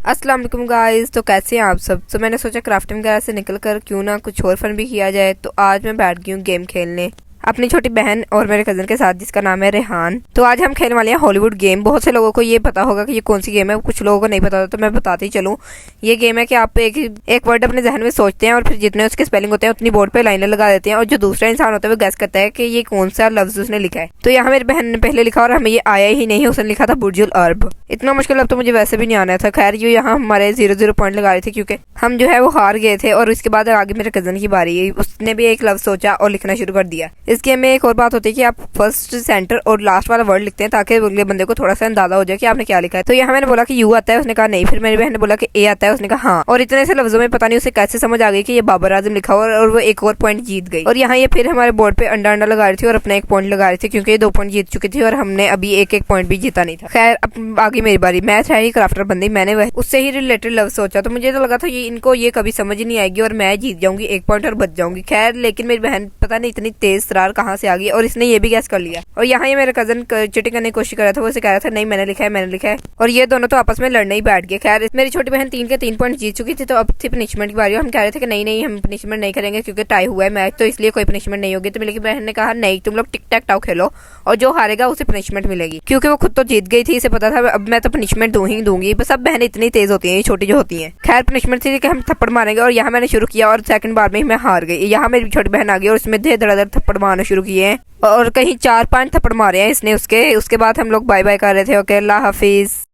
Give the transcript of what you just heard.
अस्सलाम वालेकुम गाइस। तो कैसे हैं आप सब। तो मैंने सोचा क्राफ्टिंग वगैरह से निकल कर क्यों ना कुछ और फन भी किया जाए। तो आज मैं बैठ गई हूँ गेम खेलने अपनी छोटी बहन और मेरे कजन के साथ, जिसका नाम है रेहान। तो आज हम खेलने वाले हैं हॉलीवुड गेम। बहुत से लोगों को ये पता होगा कि ये कौन सी गेम है, कुछ लोगों को नहीं पता, तो मैं बताती ही चलूँ। ये गेम है कि आप एक वर्ड अपने जहन में सोचते हैं और फिर जितने उसके स्पेलिंग होते हैं उतनी बोर्ड पे लाइनें लगा देते हैं, और जो दूसरा इंसान होता है वो गैस करता है कि ये कौन सा लफ्ज उसने लिखा है। तो यहाँ मेरी बहन ने पहले लिखा और हमें ये आया ही नहीं। उसने लिखा था बुर्जुल अरब। इतना मुश्किल अब तो मुझे वैसे भी नहीं आना था। खैर ये यहाँ हमारे 0-0 पॉइंट लगा रहे थे क्योंकि हम जो है वो हार गए थे। और उसके बाद आगे मेरे कजन की बारी, उसने भी एक लफ्ज सोचा और लिखना शुरू कर दिया। इस गेम में एक और बात होती है कि आप फर्स्ट, सेंटर और लास्ट वाला वर्ड लिखते हैं ताकि अगले बंदे को थोड़ा सा अंदाजा हो जाए कि आपने क्या लिखा है। तो यहाँ मैंने बोला कि यू आता है, उसने कहा नहीं। फिर मेरी बहन ने बोला कि ए आता है, उसने कहा हाँ। और इतने से लफ्जों में पता नहीं उसे कैसे समझ आ गई कि ये बाबर आजम लिखा हुआ, और वो एक और पॉइंट जीत गई। और यहाँ ये फिर हमारे बोर्ड पे अंडा अंडा लगा रही थी और अपना एक पॉइंट लगा रही थी क्योंकि ये 2 पॉइंट जीत चुकी थी और हमने अभी एक पॉइंट भी जीता नहीं था। खैर अब आगे मेरी बारी। मैं शहरी क्राफ्टर बंदी, मैंने वह उससे ही रिलेटेड लफ्ज सोचा। तो मुझे तो लगा था ये इनको ये कभी समझ नहीं आएगी और मैं जीत जाऊंगी 1 पॉइंट और बच जाऊंगी। खैर लेकिन मेरी बहन पता नहीं इतनी तेज तरार कहाँ से आ गई और इसने ये भी गैस कर लिया। और यहाँ ये मेरा कजन चीटिंग करने की कोशिश कर रहा था। वो उसे कह रहा था नहीं मैंने लिखा है, मैंने लिखा है। और ये दोनों तो आपस में लड़ने ही बैठ गए। खैर मेरी छोटी बहन 3 के 3 पॉइंट जीत चुकी थी, तो अब थी पनिशमेंट की बारी। हम कह रहे थे कि नहीं हम पनिशमेंट नहीं करेंगे क्योंकि टाई हुआ है मैच, तो इसलिए कोई पनिशमेंट नहीं होगी। तो मेरी बहन ने कहा नहीं, तुम लोग टिक टैक टाउ खेलो और जो हारेगा उसे पनिशमेंट मिलेगी, क्योंकि वो खुद तो जीत गई थी। इसे पता था अब मैं तो पनिशमेंट दूं ही दूंगी। बस अब बहनें इतनी तेज होती हैं, छोटी जो होती हैं। खैर पनिशमेंट थी कि हम थप्पड़ मारेंगे, और यहाँ मैंने शुरू किया और सेकंड बार में ही मैं हार गई। यहाँ मेरी छोटी बहन आ गई और उसमें धड़ाधड़ थप्पड़ मारना शुरू किए हैं और कहीं 4-5 थप्पड़ मारे हैं इसने। उसके बाद हम लोग बाय बाय कर रहे थे। ओके, अल्लाह हाफिज।